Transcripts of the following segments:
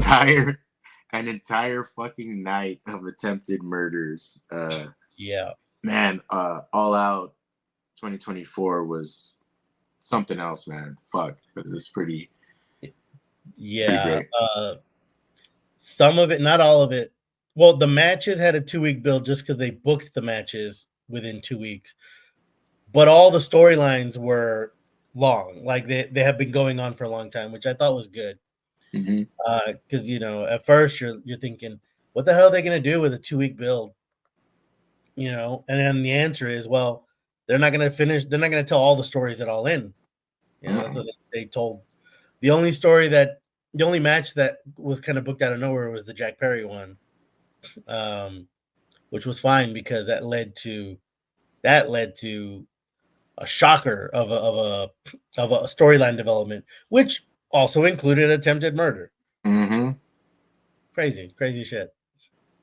an entire fucking night of attempted murders. Yeah. Man, All Out 2024 was something else, man. Fuck, because it's pretty great. Some of it, not all of it. Well, the matches had a 2-week build just because they booked the matches within 2 weeks. But all the storylines were long. Like they have been going on for a long time, which I thought was good. Because at first you're thinking, what the hell are they going to do with a 2-week build? And then the answer is, well, they're not going to tell all the stories at All In. So they told the only match that was kind of booked out of nowhere was the Jack Perry one, which was fine because that led to a shocker of a storyline development, which also included attempted murder. Crazy shit.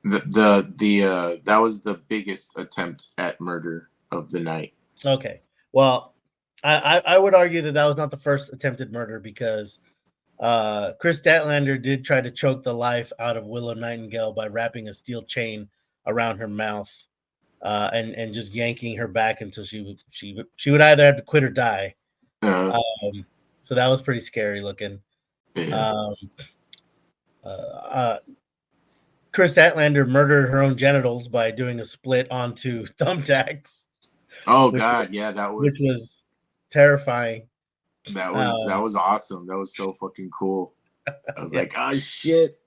That was the biggest attempt at murder of the night. Okay, well, I would argue that was not the first attempted murder because Chris Statlander did try to choke the life out of Willow Nightingale by wrapping a steel chain around her mouth and just yanking her back until she would either have to quit or die. So that was pretty scary looking. Yeah. Chris Statlander murdered her own genitals by doing a split onto thumbtacks. Oh God, yeah, which was terrifying. That was awesome. That was so fucking cool. I was like, oh shit,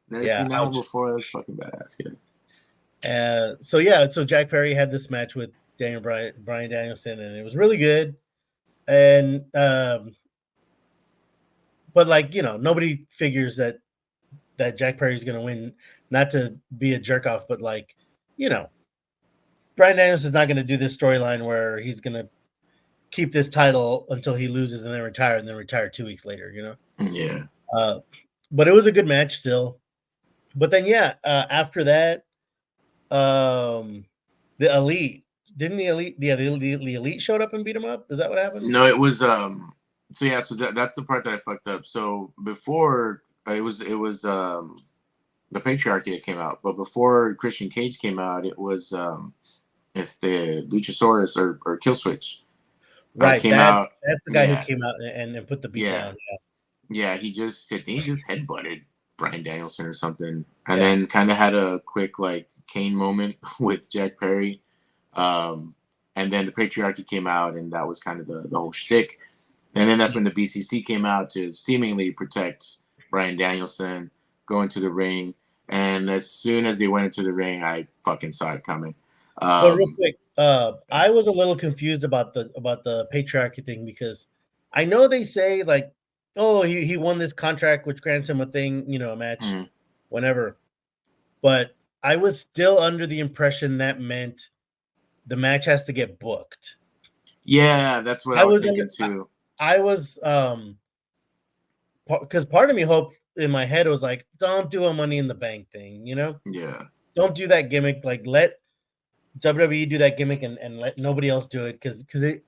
never seen that one before. That was fucking badass. So Jack Perry had this match with Bryan Danielson, and it was really good. And but nobody figures that Jack Perry's going to win. Not to be a jerk off, but Bryan Danielson's not going to do this storyline where he's going to keep this title until he loses and then retire 2 weeks later. Yeah. But it was a good match still. But then after that, the Elite the Elite showed up and beat him up. Is that what happened? No, it was so that's the part that I fucked up. So before it was the Patriarchy that came out, but before Christian Cage came out, it was it's the Luchasaurus or Killswitch. Right, that's the guy who came out and put the beat down. Yeah, he just headbutted Bryan Danielson or something, and then kind of had a quick Kane moment with Jack Perry, and then the Patriarchy came out, and that was kind of the whole shtick. And then that's when the BCC came out to seemingly protect Bryan Danielson, go into the ring, and as soon as they went into the ring, I fucking saw it coming. So real quick, I was a little confused about the Patriarchy thing because I know they say oh, he won this contract which grants him a thing, a match, whenever. But I was still under the impression that meant the match has to get booked. Yeah, that's what I was thinking too. I was because part of me hoped in my head it was like, don't do a Money in the Bank thing, Yeah. Don't do that gimmick. Let WWE do that gimmick and let nobody else do it because it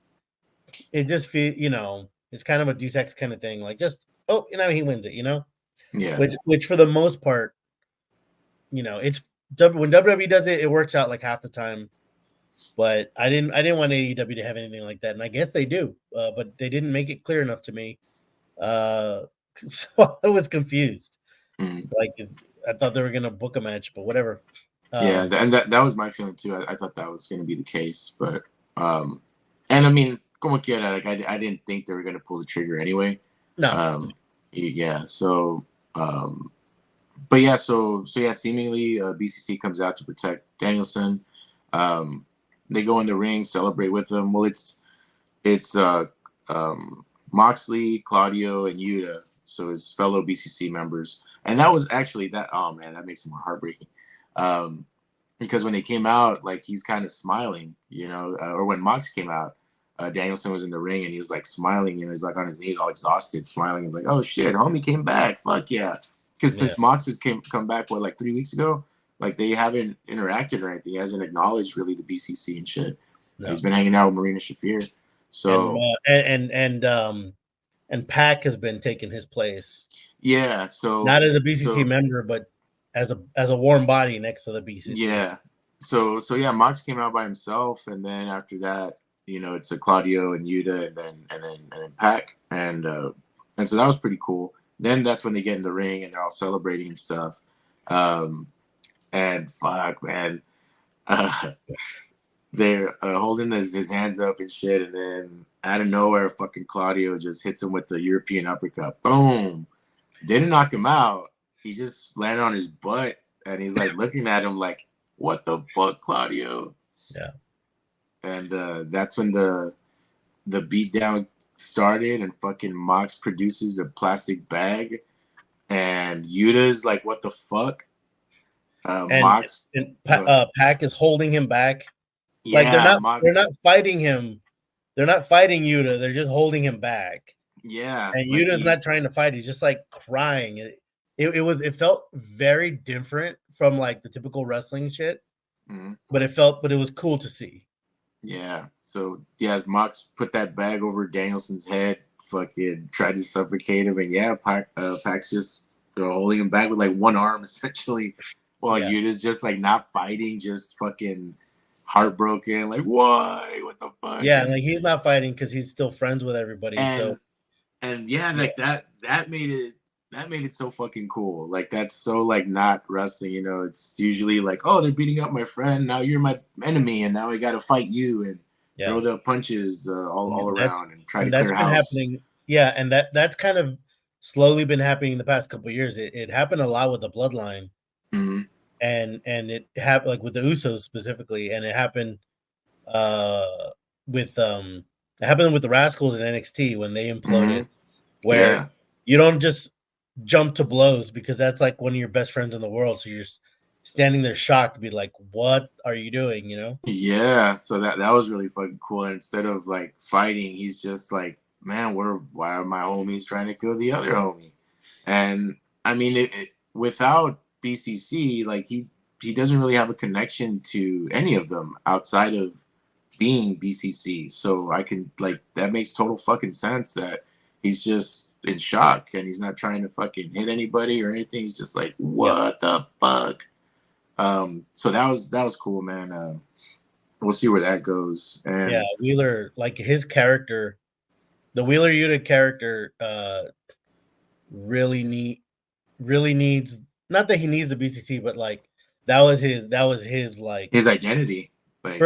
just feels it's kind of a Deus Ex kind of thing. He wins it, Yeah. Which for the most part, it's when WWE does it, it works out half the time. But I didn't want AEW to have anything like that, and I guess they do, but they didn't make it clear enough to me. So I was confused. I thought they were gonna book a match, but whatever. And that was my feeling too. I thought that was gonna be the case, but and I mean, como quiera, I didn't think they were gonna pull the trigger anyway. No. So seemingly BCC comes out to protect Danielson. They go in the ring, celebrate with them. Well, it's Moxley, Claudio, and Yuta, so his fellow BCC members. And that was actually that. Oh man, that makes it more heartbreaking. Because when they came out, he's kind of smiling, or when Mox came out, Danielson was in the ring and he was smiling, he's on his knees, all exhausted, smiling. He's like, "Oh shit, homie came back, fuck yeah!" Because since Mox has come back, 3 weeks ago, they haven't interacted or anything. He hasn't acknowledged really the BCC and shit. No. He's been hanging out with Marina Shafir. So and and Pac has been taking his place. Yeah, so Not as a BCC so member, but as a warm body next to the BCC. yeah, so yeah, Mox came out by himself, and then after that, it's a Claudio and Yuta, and then Pac, and so that was pretty cool. Then that's when they get in the ring and they're all celebrating and stuff. Um, and fuck, man, uh, they're holding his hands up and shit, and then out of nowhere, fucking Claudio just hits him with the European uppercut. Boom! Didn't knock him out. He just landed on his butt, and he's like looking at him like, "What the fuck, Claudio?" Yeah. And that's when the beatdown started, and fucking Mox produces a plastic bag, and Yuta's like, "What the fuck?" And, Mox, Pac is holding him back. Like yeah, they're not fighting him. They're not fighting Yuta. They're just holding him back. yeah, And like Yuta's not trying to fight. He's just like crying. It felt very different from like the typical wrestling shit, but it was cool to see. Yeah. So yeah, as Mox put that bag over Danielson's head, fucking tried to suffocate him, and yeah, Pac's just holding him back with like one arm essentially, while Yuta's just like not fighting, just fucking heartbroken, like why? What the fuck? Yeah, like he's not fighting because he's still friends with everybody. And yeah, like that made it so fucking cool. Like that's so like not wrestling, it's usually like, oh, they're beating up my friend, now you're my enemy, and now I gotta fight you and throw the punches all around and try to clear house. Happening. Yeah, and that's kind of slowly been happening in the past couple of years. It happened a lot with the Bloodline. And it happened like with the Usos specifically, and it happened with the Rascals in NXT when they imploded, where you don't just jump to blows because that's like one of your best friends in the world. So you're standing there shocked to be like, what are you doing? Yeah. So that was really fucking cool. And instead of like fighting, he's just like, man, why are my homies trying to kill the other homie? And I mean, without BCC, like he doesn't really have a connection to any of them outside of being BCC. So I can like, that makes total fucking sense that he's just in shock and he's not trying to fucking hit anybody or anything. He's just like, what the fuck? So that was cool, man. We'll see where that goes. And yeah, Wheeler, like his character, the Wheeler Yuta character, really needs, not that he needs a BCC, but like that was his like his identity. Like,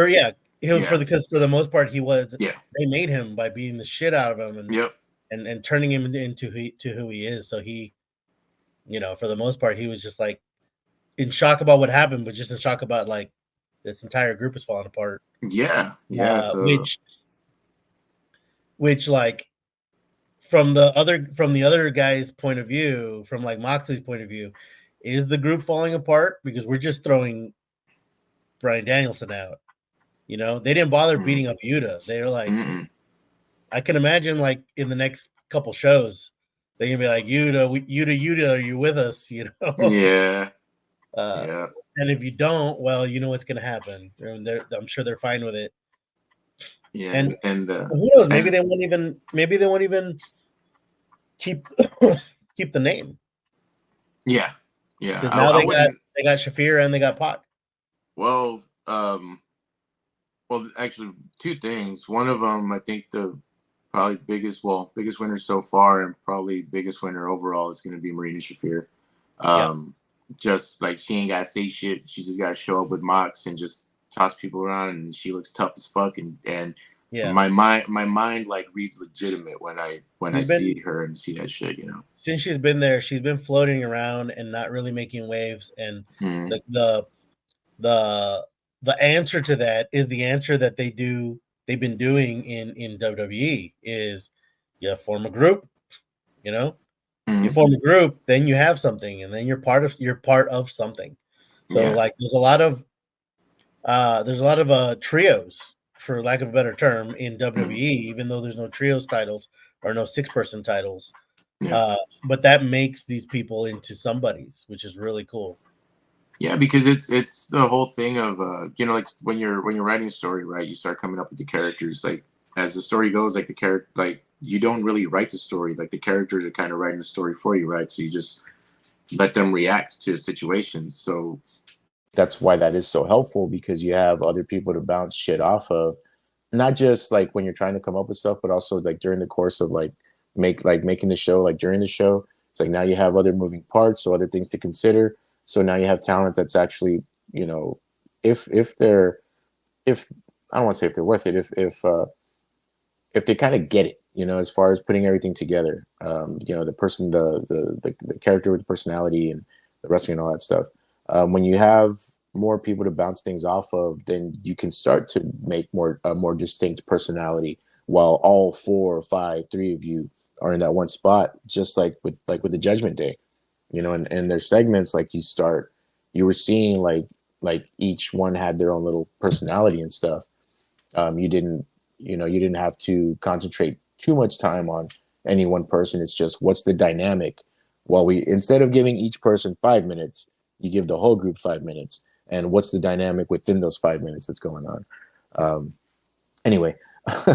because for the most part they made him by beating the shit out of him and turning him into who he is. So he, for the most part, he was just like in shock about what happened, but just in shock about like this entire group is falling apart. Yeah. Which like from the other guy's point of view, from like Moxley's point of view, is the group falling apart because we're just throwing Bryan Danielson out? They didn't bother beating up Yuta. They're like, I can imagine like in the next couple shows, they're gonna be like, Yuta, are you with us? Yeah. And if you don't, well, you know what's gonna happen. I'm sure they're fine with it. Yeah, and who knows? Maybe they won't even keep the name. Yeah. Because now they got Shafir and they got Pac. Well, actually, two things. One of them, I think the probably biggest winner so far and probably biggest winner overall is going to be Marina Shafir. Just like she ain't got to say shit. She just got to show up with Mox and just toss people around, and she looks tough as fuck. And my mind like reads legitimate when I see her and see that shit. Since she's been there, she's been floating around and not really making waves. And the answer to that is the answer that they've been doing in WWE is you form a group, you form a group, then you have something, and then you're part of something. So like there's a lot of trios, for lack of a better term, in WWE, even though there's no trios titles or no 6-person titles. But that makes these people into somebodies, which is really cool. Yeah, because it's the whole thing of like when you're writing a story, right? You start coming up with the characters, like as the story goes, like the character, like you don't really write the story. Like the characters are kind of writing the story for you, right? So you just let them react to situations. So that's why that is so helpful, because you have other people to bounce shit off of, not just like when you're trying to come up with stuff, but also like during the course of like making the show, like during the show. It's like now you have other moving parts, so other things to consider. So now you have talent that's actually, you know, if they're, if I don't want to say if they're worth it, if they kind of get it, you know, as far as putting everything together, you know, the person, the character with the personality and the wrestling and all that stuff. When you have more people to bounce things off of, then you can start to make a more distinct personality, while all four or five, three of you are in that one spot, just like with the Judgment Day, you know, and their segments, like you were seeing like each one had their own little personality and stuff. You didn't, you didn't have to concentrate too much time on any one person. It's just what's the dynamic. Well, instead of giving each person 5 minutes, you give the whole group 5 minutes, and what's the dynamic within those 5 minutes that's going on. Anyway,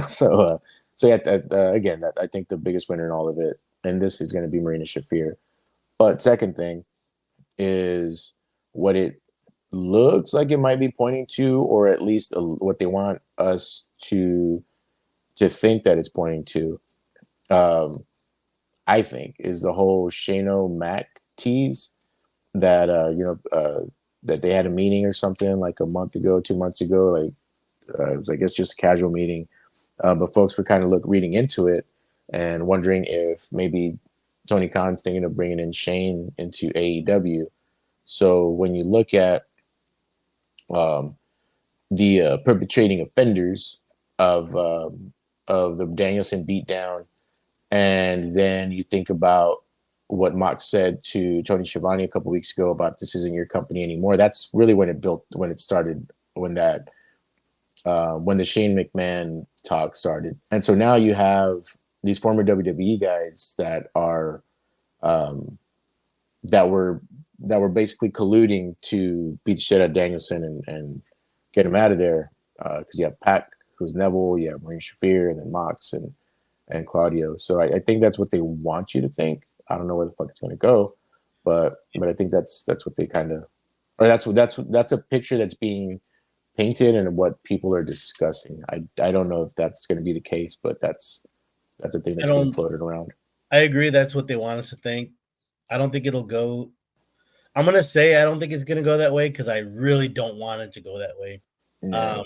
so yeah, again, I think the biggest winner in all of it, and this is going to be Marina Shafir. But second thing is what it looks like it might be pointing to, or at least what they want us to think that it's pointing to. I think is the whole Shano Mac tease that that they had a meeting or something like a month ago, 2 months ago. Like it was, I guess, just a casual meeting, but folks were kind of reading into it and wondering if maybe Tony Khan's thinking of bringing in Shane into AEW. So when you look at the perpetrating offenders of the Danielson beatdown, and then you think about what Mox said to Tony Schiavone a couple weeks ago about this isn't your company anymore. That's really when it started, when the Shane McMahon talk started. And so now you have these former WWE guys that are that were basically colluding to beat the shit out of Danielson and get him out of there. Because you have Pac, who's Neville, you have Marina Shafir, and then Mox and Claudio. So I think that's what they want you to think. I don't know where the fuck it's going to go, but I think that's what they kind of, or that's a picture that's being painted and what people are discussing. I don't know if that's going to be the case, but that's a thing that's being floated around. I agree. That's what they want us to think. I don't think it'll go. I'm going to say I don't think it's going to go that way because I really don't want it to go that way. Yeah.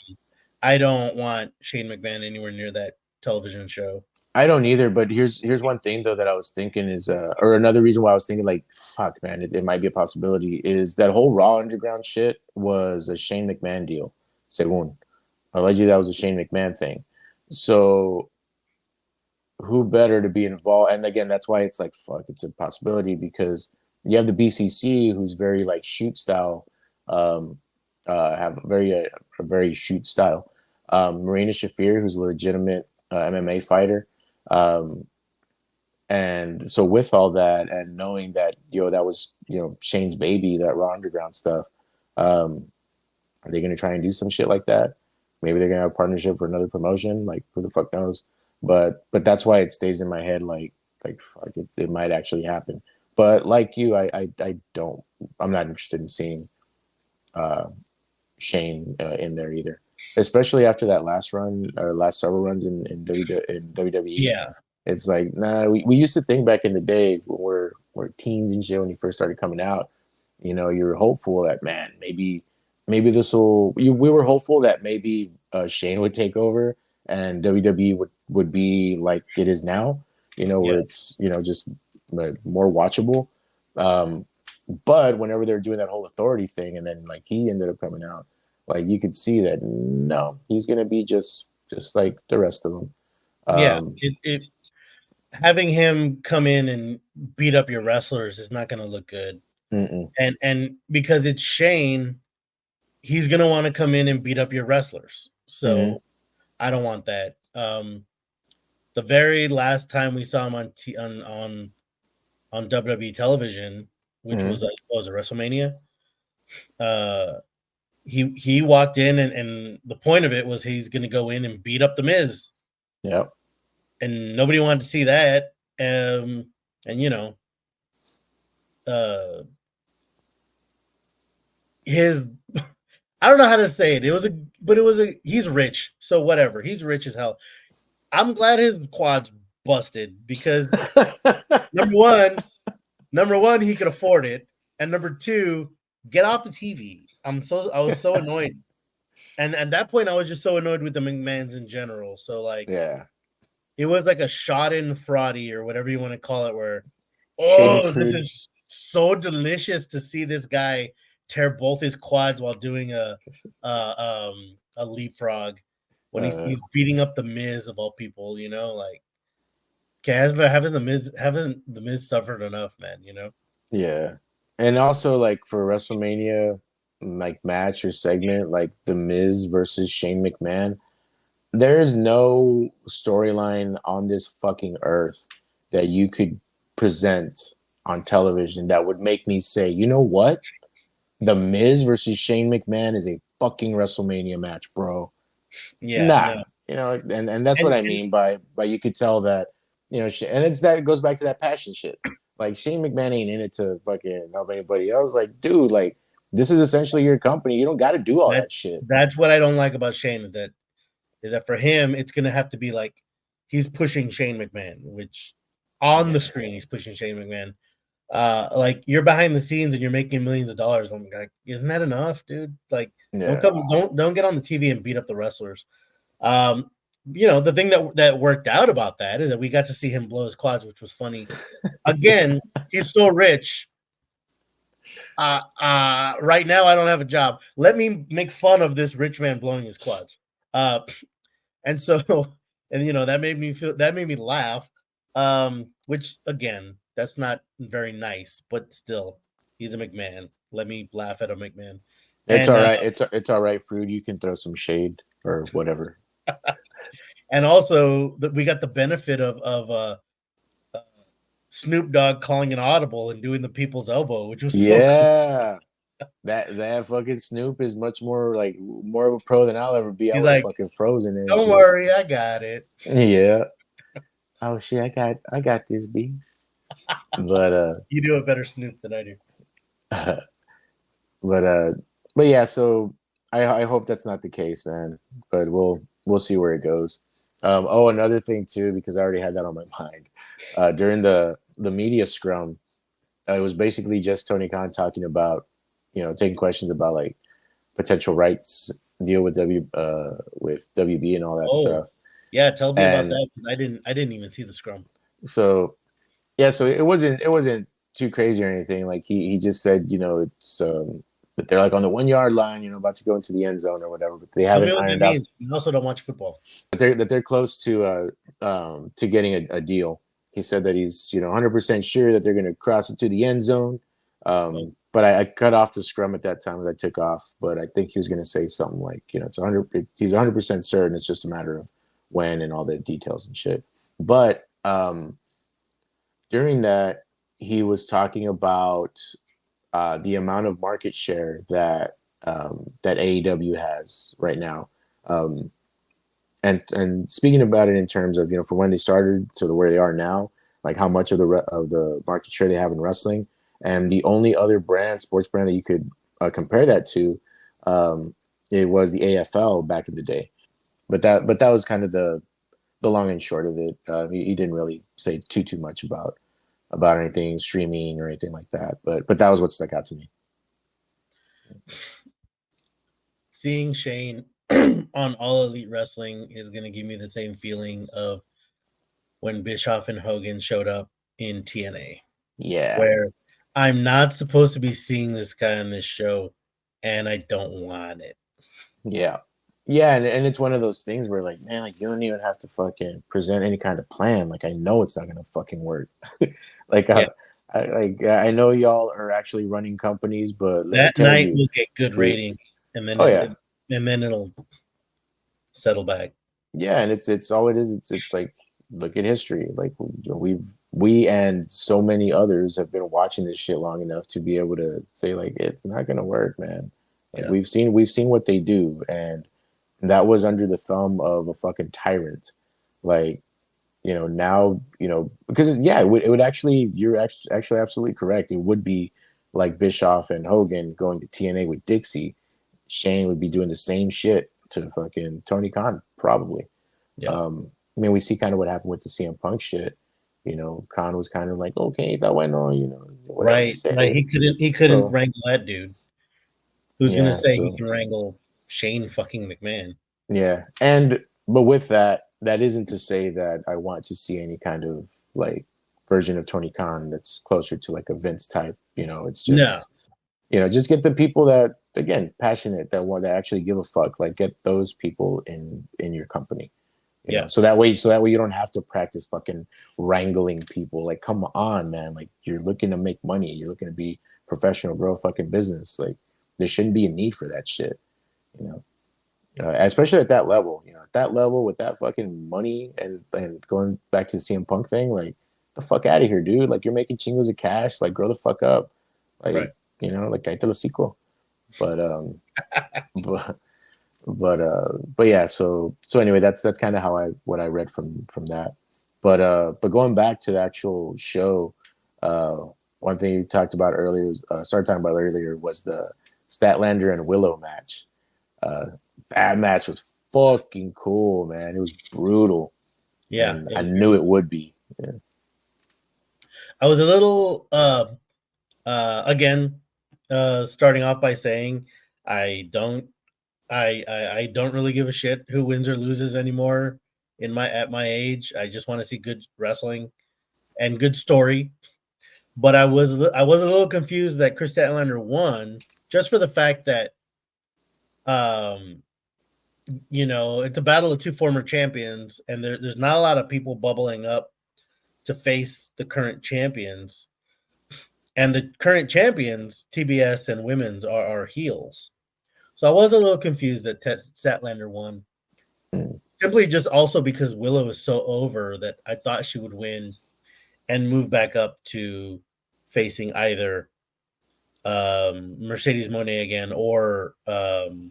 I don't want Shane McMahon anywhere near that television show. I don't either, but here's one thing though that I was thinking is, or another reason why I was thinking like, fuck man, it might be a possibility, is that whole Raw Underground shit was a Shane McMahon deal. Según. Allegedly that was a Shane McMahon thing. So who better to be involved? And again, that's why it's like, fuck, it's a possibility, because you have the BCC, who's very like shoot style, have a very shoot style. Marina Shafir, who's a legitimate MMA fighter. And so with all that, and knowing that, that was, Shane's baby, that Raw Underground stuff, are they going to try and do some shit like that? Maybe they're going to have a partnership for another promotion. Like, who the fuck knows? But that's why it stays in my head. Like fuck, it might actually happen. But like you, I'm not interested in seeing Shane in there either, especially after that last run or last several runs in WWE. Yeah, it's like, nah. We used to think back in the day when we're teens and shit, when you first started coming out, you were hopeful that, man, maybe this will. We were hopeful that maybe Shane would take over and WWE would be like it is now, where it's just more watchable. But whenever they're doing that whole authority thing, and then like he ended up coming out, like you could see that no, he's gonna be just like the rest of them. Having him come in and beat up your wrestlers is not going to look good. And because it's Shane, he's going to want to come in and beat up your wrestlers. So I don't want that. The very last time we saw him on WWE television, which was a WrestleMania, he walked in and the point of it was he's going to go in and beat up the Miz. Yep. and nobody wanted to see that. And you know, uh, his I don't know how to say it. But it was a. He's rich, so whatever. He's rich as hell. I'm glad his quads busted because number one, he could afford it, and number two, get off the TV. I was so annoyed, and at that point, I was just so annoyed with the McMahons in general. So like, Yeah. it was like a shot in fraudy or whatever you want to call it, where this Schadenfreude. is so delicious to see this guy tear both his quads while doing a leapfrog when he's beating up the Miz of all people, you know, like okay, haven't the Miz suffered enough, man, you know? Yeah. And also like for WrestleMania like match or segment, like The Miz versus Shane McMahon, there is no storyline on this fucking earth that you could present on television that would make me say, you know what? The Miz versus Shane McMahon is a fucking WrestleMania match, bro. Yeah, Nah, no. and that's what I And mean by you could tell that, and it's that it goes back to that passion shit. Like Shane McMahon ain't in it to fucking help anybody else. Like, dude, like this is essentially your company. You don't got to do all that that shit. that's what I don't like about Shane is that for him it's gonna have to be like he's pushing Shane McMahon, which on the screen he's pushing Shane McMahon. Like you're behind the scenes and you're making millions of dollars. I'm like, isn't that enough, dude? Like, Yeah, don't get on the TV and beat up the wrestlers. Um, you know, the thing that worked out about that is that we got to see him blow his quads, which was funny. Again, he's so rich. Right now I don't have a job. Let me make fun of this rich man blowing his quads. Uh, and so, and you know, that made me laugh. Which again, that's not very nice, but still, he's a McMahon. Let me laugh at a McMahon. it's And all right. It's all right, Fruit. You can throw some shade or whatever. and also we got the benefit of Snoop Dogg calling an audible and doing the people's elbow, which was so cool. Yeah, that fucking Snoop is much more like more of a pro than I'll ever be. I He's would have like, fucking frozen and "Don't shit. worry, I got it." Yeah. Oh shit, I got this B. But You do a better Snoop than I do. but but yeah, so I hope that's not the case, man. But we'll see where it goes. Oh, another thing too, because I already had that on my mind. During the media scrum, it was basically just Tony Khan talking about, taking questions about like potential rights deal with WB and all that Oh, stuff. yeah, tell me about And that because I didn't even see the scrum. so yeah, so it wasn't too crazy or anything. Like he just said, it's that they're like on the 1 yard line, about to go into the end zone or whatever, but they Tell me haven't what that ironed out means. I also don't watch football. that they're close to getting a deal. He said that he's 100% sure that they're going to cross it to the end zone. Oh, But I cut off the scrum at that time as I took off. But I think he was going to say something like, it's 100. He's 100% certain. It's just a matter of when and all the details and shit. But during that, he was talking about the amount of market share that AEW has right now. Um, and speaking about it in terms of from when they started to where they are now, like how much of the market share they have in wrestling, and the only other sports brand that you could compare that to, it was the AFL back in the day. But that was kind of the long and short of it. He didn't really say too much about anything streaming or anything like that. But that was what stuck out to me. seeing Shane on All Elite Wrestling is going to give me the same feeling of when Bischoff and Hogan showed up in TNA, Yeah, where I'm not supposed to be seeing this guy on this show, and I don't want it. yeah, yeah, and it's one of those things where like, man, like you don't even have to fucking present any kind of plan. Like I know it's not gonna fucking work. like Yeah, I know y'all are actually running companies, but let me that tell night you, will get good we ratings, and oh yeah, then it'll settle back. yeah, and it's all it is. It's like look at history. Like we and so many others have been watching this shit long enough to be able to say like it's not gonna work, man. Like Yeah, we've seen what they do, and that was under the thumb of a fucking tyrant. Like now, because it would actually, you're actually absolutely correct. It would be like Bischoff and Hogan going to TNA with Dixie. Shane would be doing the same shit to fucking Tony Khan, probably. Yeah. I mean, we see kind of what happened with the CM Punk shit. Khan was kind of like, okay, that went on, whatever you Right. say. Like he couldn't wrangle that dude. Who's gonna Yeah, say he so can wrangle Shane fucking McMahon? yeah, but with that isn't to say that I want to see any kind of like version of Tony Khan that's closer to like a Vince type. It's No. just just get the people that, again, passionate, that actually give a fuck. Like, get those people in your company. Yeah. So that way you don't have to practice fucking wrangling people. Like, come on, man. Like, you're looking to make money. You're looking to be professional, grow a fucking business. Like, there shouldn't be a need for that shit. Especially at that level. At that level with that fucking money and going back to the CM Punk thing, like, the fuck out of here, dude. Like, you're making chingos of cash. Like, grow the fuck up. Like, Right. like, cállate el hocico. But but yeah, so anyway, that's kind of what I read from that. But going back to the actual show, one thing you talked about earlier was the Statlander and Willow match. That match was fucking cool, man. It was brutal. Yeah. And I knew it would be. Yeah. I was a little again starting off by saying I don't really give a shit who wins or loses anymore at my age. I just want to see good wrestling and good story. But I was a little confused that Chris Statlander won, just for the fact that it's a battle of two former champions, and there's not a lot of people bubbling up to face the current champions. And the current champions, TBS and women's, are heels. So I was a little confused that Statlander won. Simply just also because Willow is so over that I thought she would win and move back up to facing either Mercedes Moné again or oh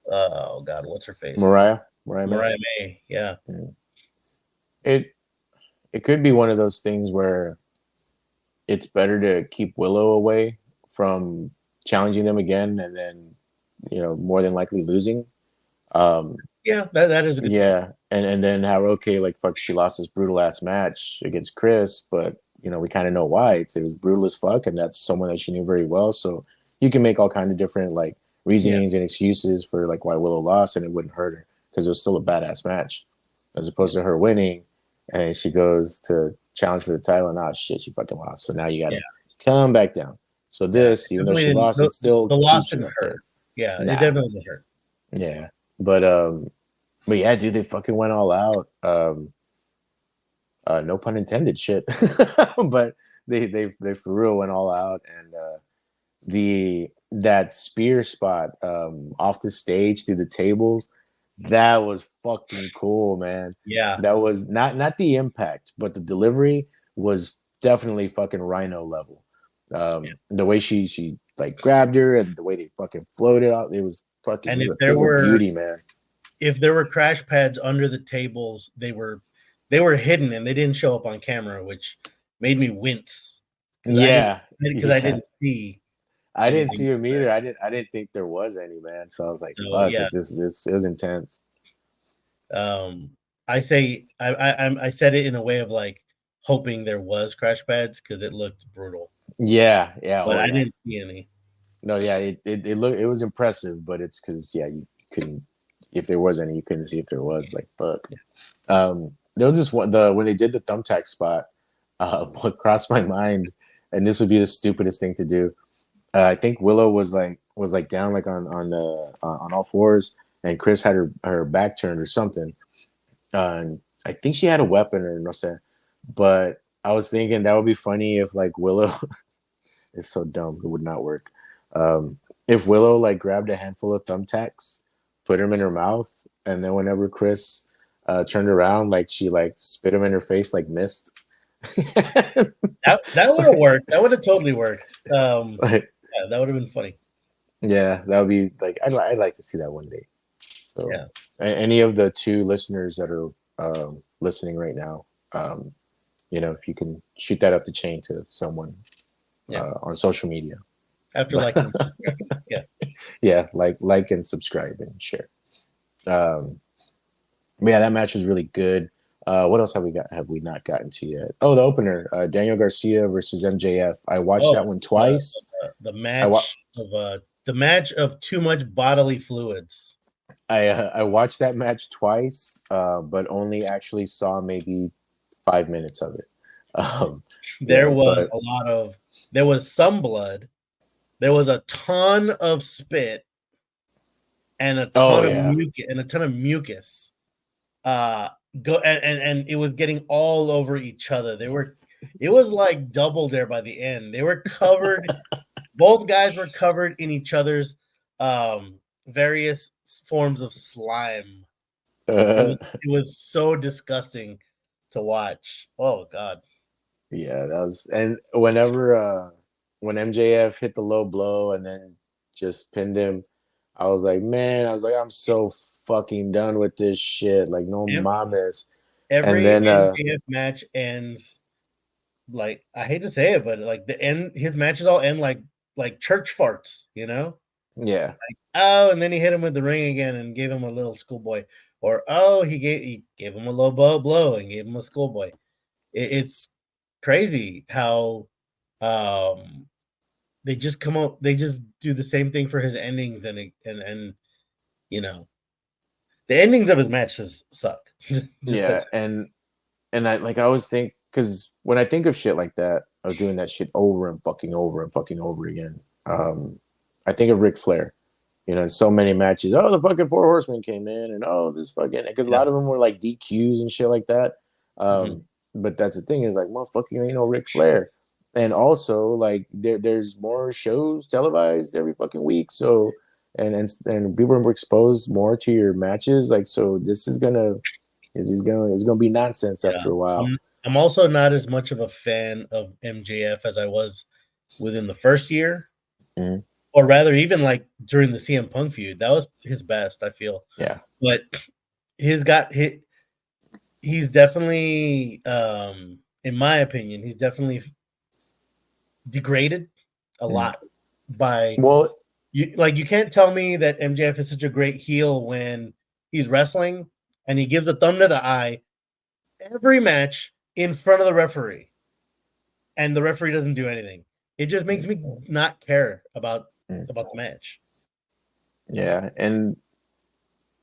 God, what's her face? Mariah May. Yeah. It could be one of those things where it's better to keep Willow away from challenging them again, and then more than likely losing. Yeah, that is a good point. And then how, okay, like, fuck, she lost this brutal ass match against Chris, but we kind of know why. It was brutal as fuck, and that's someone that she knew very well. So you can make all kinds of different like reasonings and excuses for like why Willow lost, and it wouldn't hurt her because it was still a badass match, as opposed to her winning, and she goes to challenge for the title, and shit, she fucking lost. So now you gotta come back down. So this, even though she lost, it still the loss keeps didn't hurt. Yeah, Nah. It definitely didn't hurt. Yeah, but yeah, dude, they fucking went all out. No pun intended, shit. But they for real went all out, and that spear spot off the stage through the tables, that was fucking cool, man. Yeah, that was not the impact, but the delivery was definitely fucking Rhino level. The way she like grabbed her and the way they fucking floated out, it was fucking. And if there were beauty, man. If there were crash pads under the tables, they were hidden and they didn't show up on camera, which made me wince. Yeah, because I didn't see. I didn't see him either. I didn't think there was any, man. So I was like, fuck, this it was intense. I say I said it in a way of like hoping there was crash pads because it looked brutal. Yeah. But I didn't see any. No, yeah, it was impressive, but it's because you couldn't. If there was any, you couldn't see if there was. Like, fuck. There was this one when they did the thumbtack spot. What crossed my mind, and this would be the stupidest thing to do. I think Willow was down like on all fours, and Chris had her back turned or something. And I think she had a weapon or no sé. But I was thinking that would be funny if like Willow. It's so dumb. It would not work. If Willow like grabbed a handful of thumbtacks, put them in her mouth, and then whenever Chris turned around, like she like spit them in her face like mist. that would have worked. That would have totally worked. Yeah, that would have been funny. Yeah, that would be like I'd like to see that one day. So, any of the two listeners that are listening right now, if you can shoot that up the chain to someone on social media. After liking, yeah. Yeah, like and subscribe and share. Um, but yeah, that match was really good. What else have we not gotten to yet? Oh, the opener, Daniel Garcia versus MJF. I watched that one twice. The I wa- match of too much bodily fluids. I watched that match twice, but only actually saw maybe 5 minutes of it. There was some blood. There was a ton of spit and a ton of mucus. And it was getting all over each other. It was like double dare by the end. They were covered. Both guys were covered in each other's various forms of slime. It was so disgusting to watch. Oh God. Yeah, that was, and whenever when MJF hit the low blow and then just pinned him, I was like, man, I'm so fucking done with this shit. Like, no mames. Every And then MJF match ends like, I hate to say it, but like his matches all end like church farts, you know? Yeah. Like, oh, and then he hit him with the ring again and gave him a little schoolboy. Or oh, he gave him a low blow and gave him a schoolboy. It's crazy how they just do the same thing for his endings and the endings of his matches suck. Yeah, and I always think, because when I think of shit like that, of doing that shit over and fucking over again, I think of Ric Flair. In so many matches, oh, the fucking Four Horsemen came in, and oh, this fucking, because a lot of them were like DQs and shit like that. But that's the thing, is like, motherfucking ain't no Ric Flair. And also, like, there's more shows televised every fucking week, so and people are exposed more to your matches, like, so this is gonna it's gonna be nonsense after a while. I'm also not as much of a fan of MJF as I was within the first year. Mm-hmm. Or rather, even like during the CM Punk feud, that was his best, I feel. Yeah. But he's definitely, in my opinion, he's definitely degraded a lot by. Well, you can't tell me that MJF is such a great heel when he's wrestling and he gives a thumb to the eye every match in front of the referee, and the referee doesn't do anything. It just makes me not care about the match. Yeah, and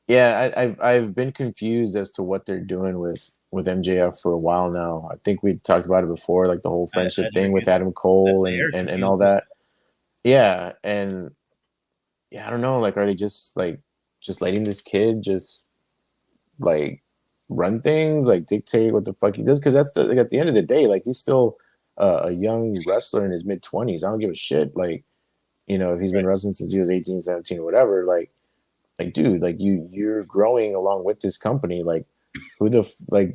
yeah, I've been confused as to what they're doing with MJF for a while now. I think we talked about it before, like the whole friendship thing with Adam Cole and all that. Yeah, and yeah, I don't know. Like, are they just letting this kid just like run things, like dictate what the fuck he does? Because that's like, at the end of the day, like, he's still a young wrestler in his mid-20s. I don't give a shit. Like, if he's been wrestling since he was 18, 17 or whatever, like, dude, like, you're growing along with this company. Like,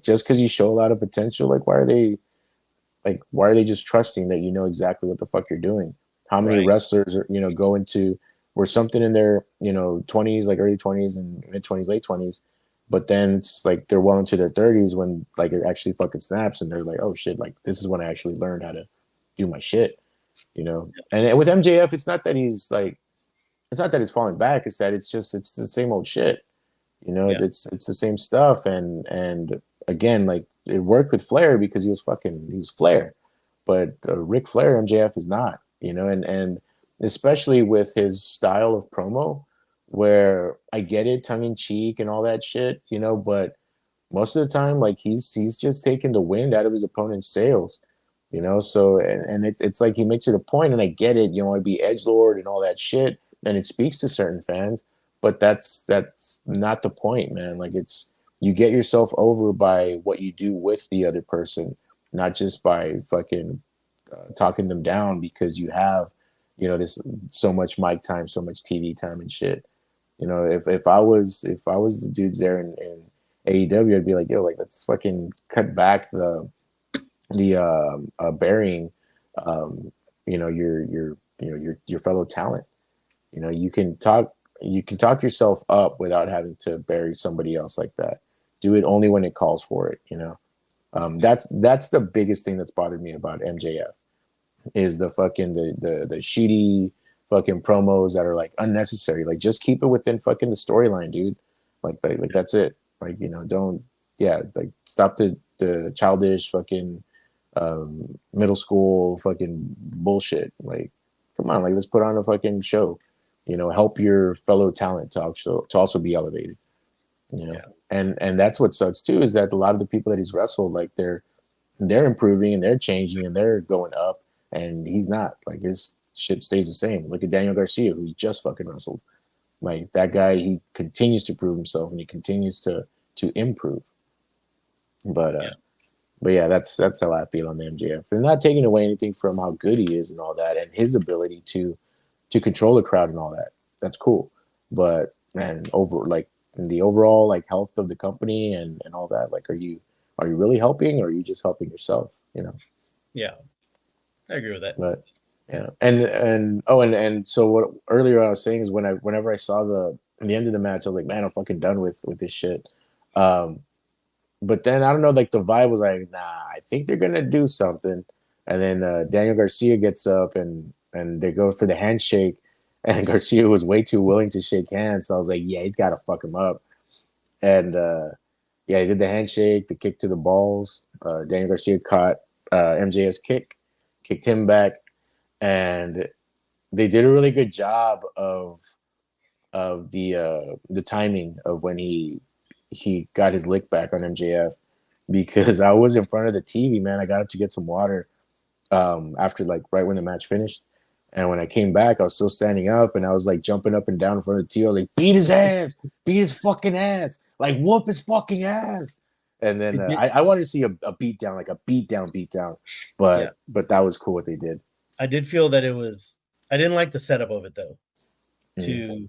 just because you show a lot of potential, like, why are they just trusting that you know exactly what the fuck you're doing? How many wrestlers are, go into, or something in their 20s, like early 20s and mid 20s, late 20s, but then it's like they're well into their 30s when like it actually fucking snaps, and they're like, oh shit, like, this is when I actually learned how to do my shit. And with MJF, it's not that he's falling back. It's that it's the same old shit. It's the same stuff. And again, like, it worked with Flair because he was Flair, but Ric Flair, MJF is not. And especially with his style of promo, where I get it, tongue in cheek and all that shit, but most of the time, like, he's just taking the wind out of his opponent's sails. So and it's like he makes it a point, and I get it, you want to be edgelord and all that shit, and it speaks to certain fans, but that's not the point, man. Like, it's, you get yourself over by what you do with the other person, not just by fucking talking them down because you have this so much mic time, so much TV time and shit. If I was the dudes there in AEW, I'd be like, yo, like, let's fucking cut back the burying your fellow talent. You can talk yourself up without having to bury somebody else like that. Do it only when it calls for it. That's the biggest thing that's bothered me about MJF is the fucking the shitty fucking promos that are like unnecessary. Like just keep it within fucking the storyline, dude. Like that's it. Like don't like stop the childish fucking middle school fucking bullshit. Like come on, like let's put on a fucking show. Help your fellow talent to also be elevated. Yeah. And that's what sucks too is that a lot of the people that he's wrestled, like they're improving and they're changing and they're going up, and he's not. Like his shit stays the same. Look at Daniel Garcia, who he just fucking wrestled. Like that guy, he continues to prove himself and he continues to improve. But Yeah. but yeah, that's how I feel on the MJF. And not taking away anything from how good he is and all that, and his ability to control the crowd and all that. That's cool. But and over like the overall like health of the company and all that, like are you really helping or are you just helping yourself? Yeah. I agree with that. But yeah. And so what earlier I was saying is whenever I saw the end of the match, I was like, man, I'm fucking done with this shit. But then I don't know, like the vibe was like, nah, I think they're gonna do something. And then Daniel Garcia gets up and they go for the handshake, and Garcia was way too willing to shake hands. So I was like, yeah, he's got to fuck him up. And yeah, he did the handshake, the kick to the balls. Daniel Garcia caught MJF's kick, kicked him back, and they did a really good job of the timing of when he got his lick back on MJF, because I was in front of the TV, man. I got up to get some water after like right when the match finished. And when I came back, I was still standing up and I was like jumping up and down in front of the TV. I was like, beat his ass, beat his fucking ass, like whoop his fucking ass. And then I wanted to see a beat down, like a beat down. But that was cool what they did. I did feel that I didn't like the setup of it though. To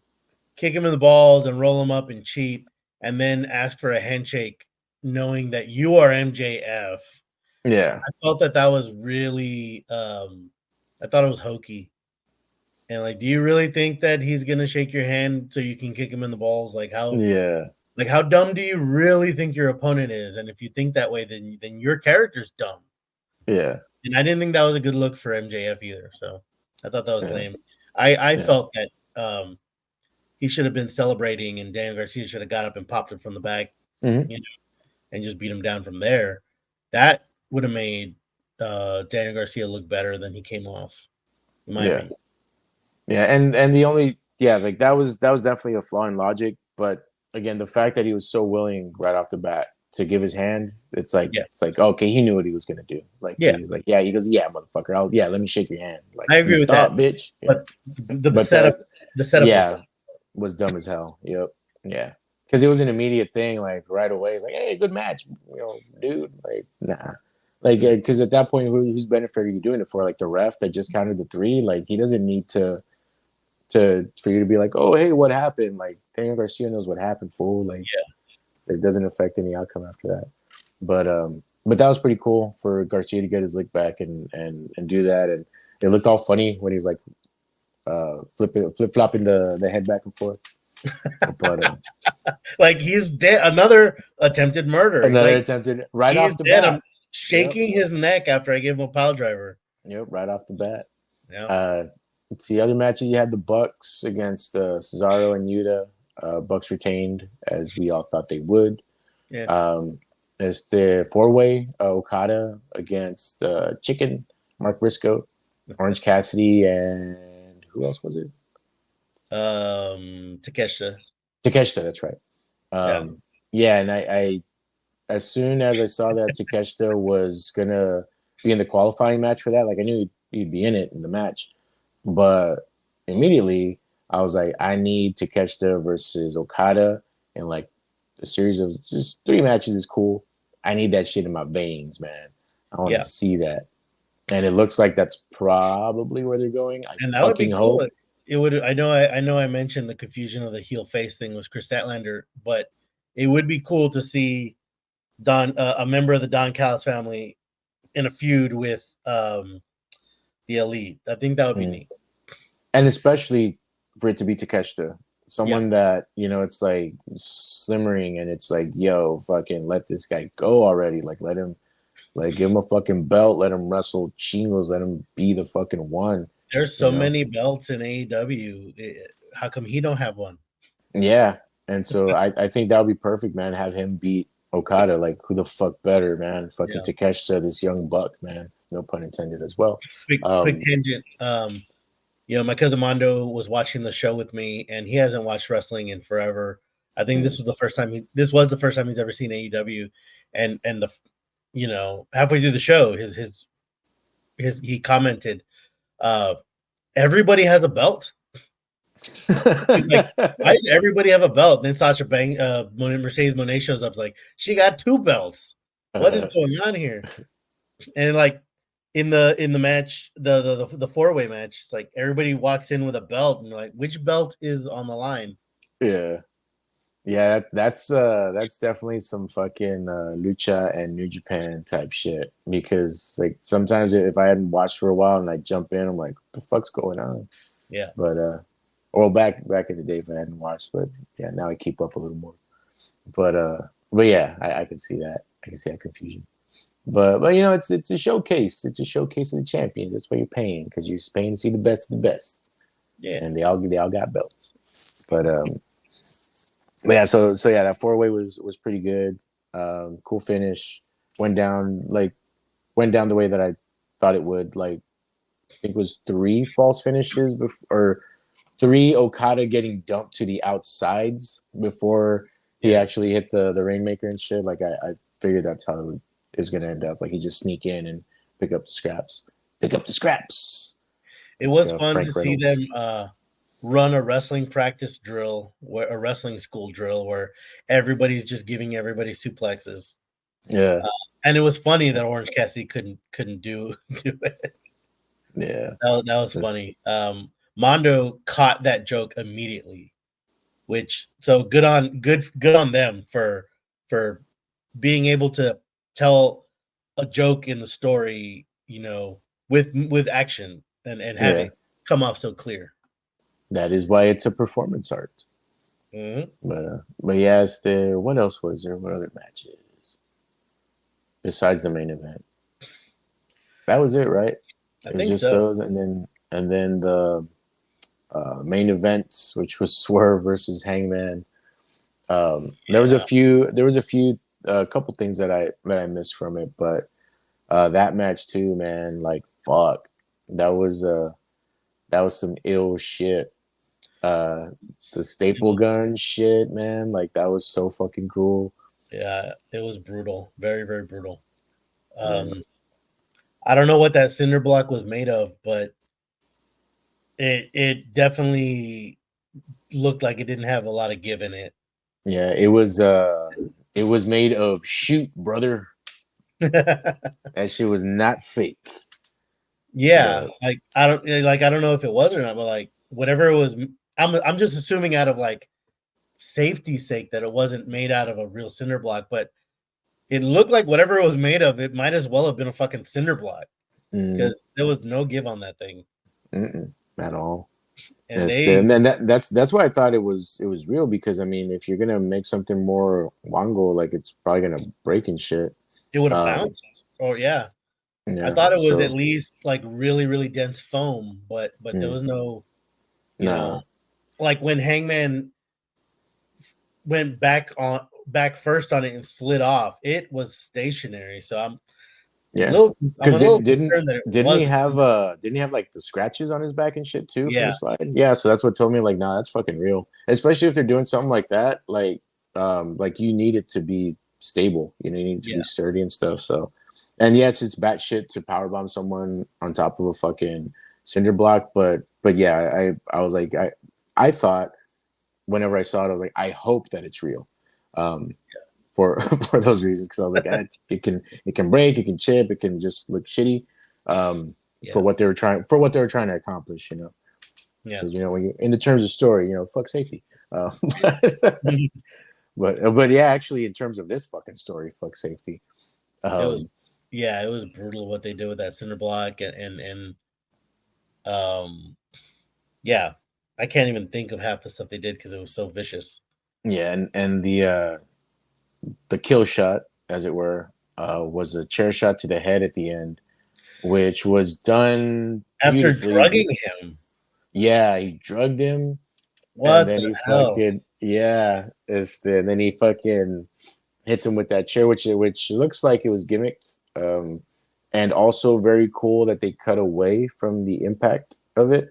kick him in the balls and roll him up and cheat and then ask for a handshake knowing that you are MJF. Yeah. I felt that was really I thought it was hokey. And like, do you really think that he's gonna shake your hand so you can kick him in the balls? Like how dumb do you really think your opponent is? And if you think that way, then your character's dumb. Yeah. And I didn't think that was a good look for MJF either. So I thought that was lame. I felt that he should have been celebrating and Daniel Garcia should have got up and popped him from the back, and just beat him down from there. That would have made Daniel Garcia look better than he came off. In my opinion. Yeah, and the only like that was definitely a flaw in logic. But again, the fact that he was so willing right off the bat to give his hand, it's like okay, he knew what he was gonna do. Like he was like, he goes, yeah, motherfucker, let me shake your hand. Like I agree with that, bitch. But the setup was dumb as hell. Yep. Yeah. Because it was an immediate thing, like right away. It's like, hey, good match, dude. Like, nah. Like, because at that point, whose benefit are you doing it for? Like the ref that just counted the 3. Like, he doesn't need for you to be like, oh, hey, what happened? Like, Daniel Garcia knows what happened, fool. Like, it doesn't affect any outcome after that. But that was pretty cool for Garcia to get his lick back and do that. And it looked all funny when he was like flip flopping the head back and forth. But like he's dead. Another attempted murder. Attempted right off the bat. I'm shaking his neck after I gave him a pile driver. Yep, right off the bat. Yeah. Let's see, other matches you had the Bucks against Cesaro and Yuta. Bucks retained as we all thought they would. Yeah. It's the 4-way Okada against Chicken, Mark Briscoe, Orange Cassidy, and who else was it? Takeshita, that's right. And I as soon as I saw that Takeshita was gonna be in the qualifying match for that, like I knew he'd be in it in the match, but immediately I was like, I need Takeshita versus Okada, and like a series of just 3 matches is cool. I need that shit in my veins, man. I want to see that, and it looks like that's probably where they're going. And that would be cool. It would. I know. I mentioned the confusion of the heel face thing with Chris Statlander, but it would be cool to see a member of the Don Callis family in a feud with the Elite. I think that would be neat, and especially for it to be Takeshita. Yeah. that, it's like slimmering, and it's like, yo, fucking let this guy go already. Like, let him, like, give him a fucking belt, let him wrestle Chingos, let him be the fucking one, There's you so know? many belts in AEW. How come he don't have one? Yeah. And so I think that would be perfect, man. Have him beat Okada. Like, who the fuck better, man? Fucking Yeah. Takeshita, this young buck, man. No pun intended as well. Quick tangent. My cousin Mondo was watching the show with me, and he hasn't watched wrestling in forever. I think this was the first time he's ever seen AEW, and halfway through the show, he commented, "Everybody has a belt." He's like, "Why does everybody have a belt?" Then Mercedes Monet shows up, like, "She got two belts. What is going on here?" And like in the match, the 4-way match, it's like everybody walks in with a belt, and like, which belt is on the line? Yeah. Yeah, that's definitely some fucking lucha and New Japan type shit. Because like sometimes if I hadn't watched for a while and I jump in, I'm like, what the fuck's going on? Yeah, But well, back in the day if I hadn't watched, but yeah, now I keep up a little more. But yeah, I can see that. I can see that confusion. But it's a showcase. It's a showcase of the champions. That's why you're paying, because you're paying to see the best of the best, yeah. and they all got belts. But yeah, so yeah, that 4-way was pretty good. Cool finish. Went down the way that I thought it would. Like, I think it was 3 false finishes before, or 3 Okada getting dumped to the outsides before he actually hit the Rainmaker and shit. Like, I figured that's how it was gonna end up. Like, he just sneak in and pick up the scraps. Pick up the scraps. It Like was fun to Frank see Reynolds. them run a wrestling practice drill, a wrestling school drill, where everybody's just giving everybody suplexes. Yeah. And it was funny that Orange Cassidy couldn't do it. Yeah. That was funny. Mondo caught that joke immediately, which so good on them for being able to tell a joke in the story, with action and have Yeah. it come off so clear. That is why it's a performance art. Mm-hmm. But yes, what else was there? What other matches besides the main event? That was it, right? I It was think just so. those, and then the main events, which was Swerve versus Hangman. There was a Yeah, few, a couple things that I missed from it, but that match too, man. Like, fuck, that was some ill shit. Uh, the it staple was, gun shit, man. Like, that was so fucking cool. yeah, it was brutal, very very brutal. Yeah. Um, I don't know what that cinder block was made of, but it definitely looked like it didn't have a lot of give in it. Yeah, it was made of shoot, brother. That shit was not fake. Yeah, But like I don't know if it was or not, but like whatever it was, I'm just assuming out of like safety's sake that it wasn't made out of a real cinder block, but it looked like whatever it was made of, it might as well have been a fucking cinder block mm, because there was no give on that thing. at all. And And, they and then that's why I thought it was real, because I mean, if you're gonna make something more wango, like, it's probably gonna break and shit. it would have Um, bounced. Oh yeah. I yeah. thought it was at So least like really, really dense foam, but there mm, was no, you nah. know, like when Hangman went back first on it and slid off, it was stationary. So Yeah. I'm Because a little didn't concerned that it didn't he was have like the scratches on his back and shit too from yeah, the slide? Yeah, so that's what told me, like, nah, that's fucking real. Especially if they're doing something like that, like you need it to be stable. You need it to yeah. be sturdy and stuff. So, and yes, it's batshit to powerbomb someone on top of a fucking cinder block, but yeah, I was like, I thought whenever I saw it, I was like, I hope that it's real. Um, for for those reasons, because I was like, it can break, it can chip, it can just look shitty, for Yeah. what they were trying to accomplish, Yeah. because when you in the terms of story, fuck safety, but yeah, actually, in terms of this fucking story, fuck safety. It was um yeah, it was brutal what they did with that cinder block and yeah. I can't even think of half the stuff they did because it was so vicious. Yeah, and the kill shot, as it were, was a chair shot to the head at the end, which was done After beautifully. drugging him, Yeah, he drugged him, and what then the he hell? fucking then he fucking hits him with that chair, which looks like it was gimmicked, and also very cool that they cut away from the impact of it.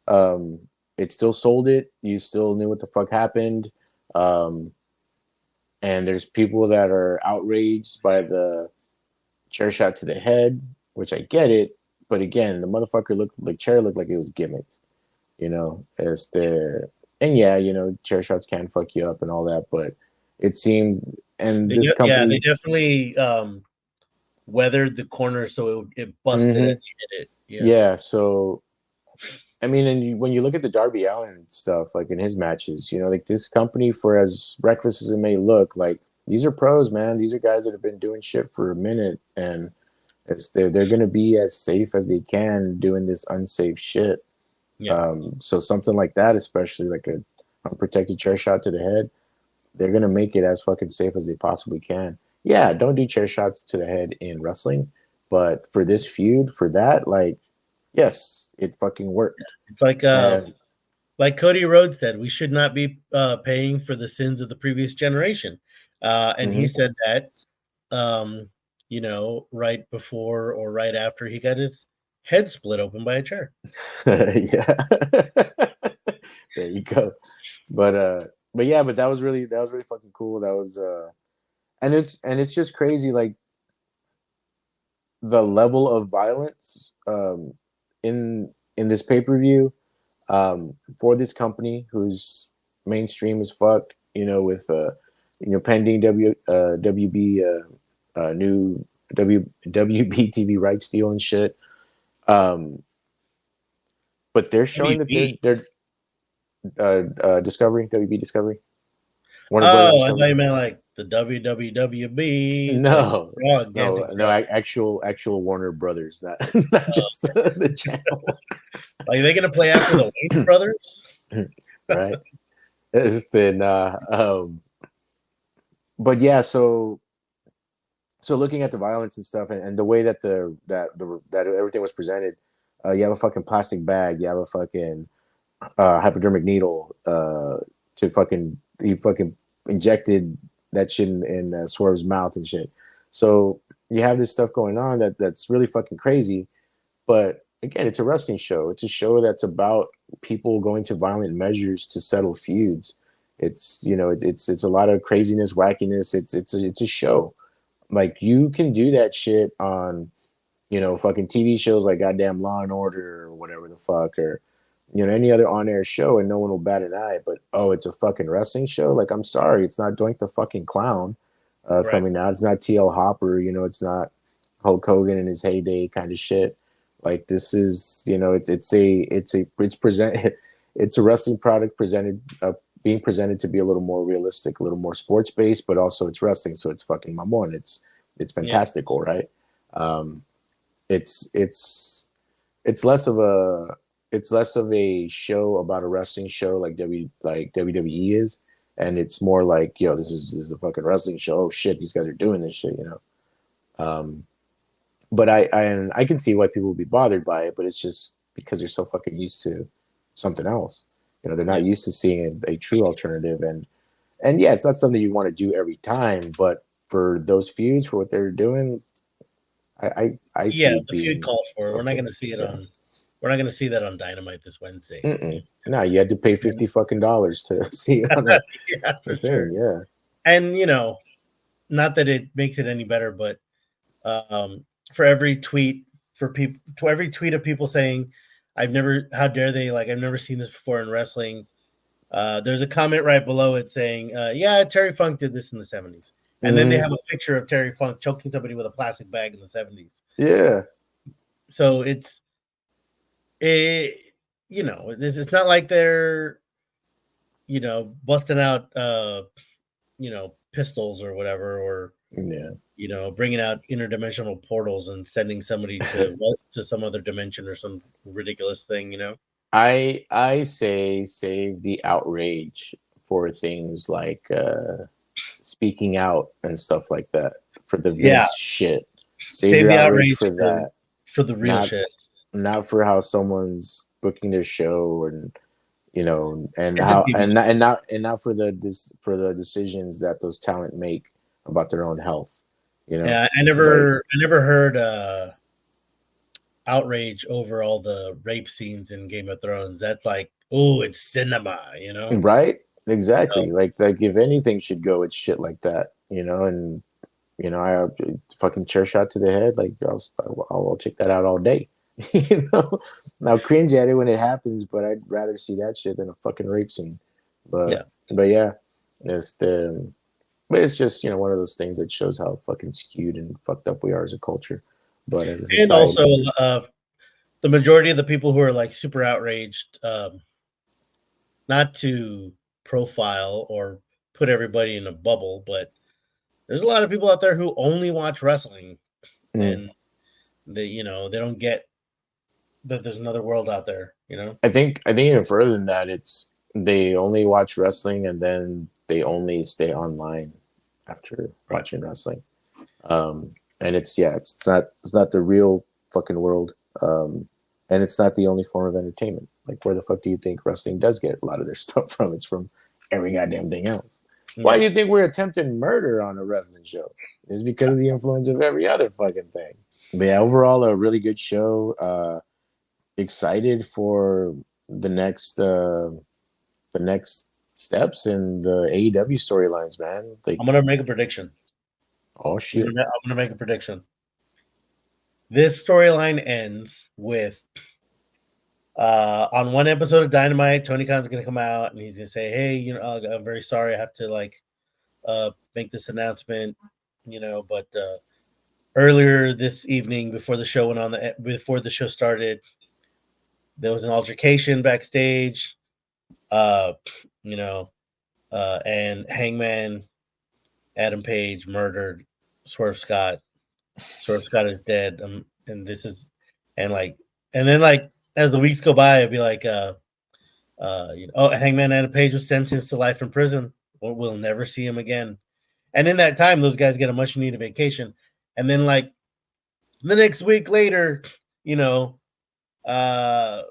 Um, it still sold it. You still knew what the fuck happened. Um, and there's people that are outraged by the chair shot to the head, which I get it. But again, the motherfucker looked like it was gimmicked. You know, as the and yeah, you know, chair shots can fuck you up and all that, but it seemed and this Yeah, they company. definitely weathered the corner so it busted Hmm. as he hit it. Yeah, Yeah, so I mean, when you look at the Darby Allin stuff, like in his matches, you know, like this company, for as reckless as it may look, like these are pros, man. These are guys that have been doing shit for a minute, and they're gonna be as safe as they can doing this unsafe shit. yeah, So something like that, especially like a unprotected chair shot to the head, they're gonna make it as fucking safe as they possibly can. Yeah, don't do chair shots to the head in wrestling, but for this feud, for that, like, yes, it fucking worked. it's And like Cody Rhodes said, we should not be paying for the sins of the previous generation, and he mhm. said that right before or right after he got his head split open by a chair. Yeah. There you go. But yeah, but that was really fucking cool. That was and it's just crazy, like the level of violence in this pay-per-view for this company who's mainstream as fuck, you know, with pending WB new WB TV rights deal and shit. Um but they're showing that WB. they're Discovery, WB Discovery, Warner Brothers Oh, I thought Discovery. you meant like the WWWB, like No, frog, no, dancing no. frog. Actual Warner Brothers, not not just the channel, Like, are they gonna play after the Wayne brothers? right? It's been, but yeah. So looking at the violence and stuff, and the way that that everything was presented, you have a fucking plastic bag, you have a fucking hypodermic needle, to fucking he fucking injected that shit in Swerve's mouth and shit. So you have this stuff going on that's really fucking crazy. But again, it's a wrestling show. It's a show that's about people going to violent measures to settle feuds. It's it's a lot of craziness, wackiness. It's a show. Like you can do that shit on fucking TV shows like goddamn Law and Order or whatever the fuck, or any other on-air show, and no one will bat an eye. But oh, it's a fucking wrestling show. Like, I'm sorry, it's not Doink the fucking Clown Right. coming out. It's not TL Hopper. It's not Hulk Hogan in his heyday kind of shit. Like, this is it's present it's a wrestling product being presented to be a little more realistic, a little more sports based, but also it's wrestling, so it's fucking mamon. It's Yeah. fantastic, all right. Um, it's less of a show about a wrestling show like WWE is, and it's more like, yo, this is a fucking wrestling show. Oh shit, these guys are doing this shit. Um, but I can see why people would be bothered by it, but it's just because they're so fucking used to something else. They're Yeah. not used to seeing a true alternative, and yeah, it's not something you want to do every time, but for those feuds, for what they're doing, I Yeah, see it the feud being calls for it. okay. Yeah. We're not gonna see that on Dynamite this Wednesday. Mm-mm. No, you had to pay $50 fucking to see it on Yeah, the for sure. thing. Yeah. And not that it makes it any better, but um, for every tweet to every tweet of people saying, how dare they, like, I've never seen this before in wrestling. There's a comment right below it saying, yeah, Terry Funk did this in the 70s. And then they Mm-hmm. have a picture of Terry Funk choking somebody with a plastic bag in the 70s. Yeah. So it's not like they're, busting out, pistols or whatever, or, Yeah. bringing out interdimensional portals and sending somebody to some other dimension or some ridiculous thing. I say save the outrage for things like speaking out and stuff like that for the Yeah, Vince shit. Save save your the outrage outrage for that, for the real not shit. not for how someone's booking their show and and It's a how TV and not for for the decisions that those talent make about their own health. Yeah, I Like never heard outrage over all the rape scenes in Game of Thrones. That's like, oh, it's cinema, you know. right, So exactly. Like if anything should go, it's shit like that, and I fucking chair shot to the head. Like I'll check that out all day. Now cringe at it when it happens, but I'd rather see that shit than a fucking rape scene. yeah, But yeah, it's the but it's just one of those things that shows how fucking skewed and fucked up we are as a culture, but as a and also society. the majority of the people who are like super outraged, not to profile or put everybody in a bubble, but there's a lot of people out there who only watch wrestling, Mm. and they don't get that there's another world out there. I think even further than that, it's they only watch wrestling and then they only stay online after Right. watching wrestling. And it's not the real fucking world. And it's not the only form of entertainment. Like where the fuck do you think wrestling does get a lot of their stuff from? It's from every goddamn thing else. Why Yeah. do you think we're attempting murder on a wrestling show? It's because of the influence of every other fucking thing. But yeah, overall a really good show. Excited for the next uh the next steps in the AEW storylines, man. Like I'm gonna make a prediction. oh shit. I'm gonna make a prediction. This storyline ends with on one episode of Dynamite, Tony Khan's gonna come out and he's gonna say, "Hey, I'm very sorry, I have to make this announcement, but earlier this evening, before the show started, there was an altercation backstage, uh, you know, and Hangman Adam Page murdered Swerve Scott. Swerve Scott is dead, and this is, and then as the weeks go by, it'll be like, Hangman Adam Page was sentenced to life in prison. We'll never see him again. And in that time, those guys get a much needed vacation. And then the next week later, you know, uh,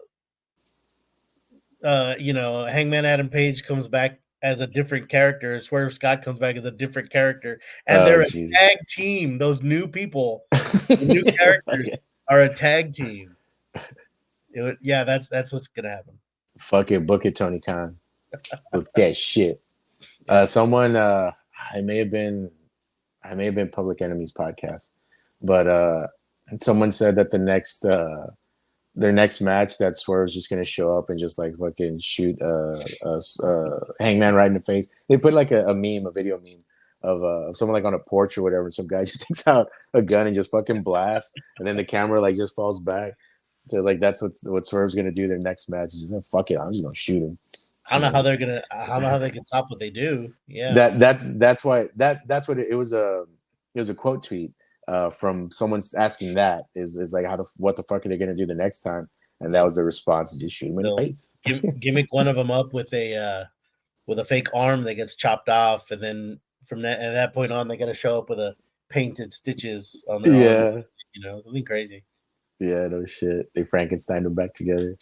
Hangman Adam Page comes back as a different character. Swerve Scott comes back as a different character, and Oh they're a Jesus. tag team. Those new people, the new characters, are a tag team. Yeah, that's what's gonna happen. Fuck it, book it, Tony Khan. Book that shit. Yeah. Someone I may have been Public Enemy's podcast, but someone said that their next match that Swerve's just gonna show up and just like fucking shoot Hangman right in the face. They put like a meme, a video meme of someone like on a porch or whatever, and some guy just takes out a gun and just fucking blasts, and then the camera like just falls back. So like that's what Swerve's gonna do their next match. Is just fuck it, I'm just gonna shoot him. I don't know how they're gonna. I don't know how they can top what they do. Yeah. That's why that's what it was a quote tweet from someone asking that is like what the fuck are they gonna do the next time, and that was the response, just shoot him in the They'll face. gimmick one of them up with a fake arm that gets chopped off, and then from that point on, they got to show up with a painted stitches on their arm. Yeah, Something crazy. yeah, no shit, they Frankenstein them back together.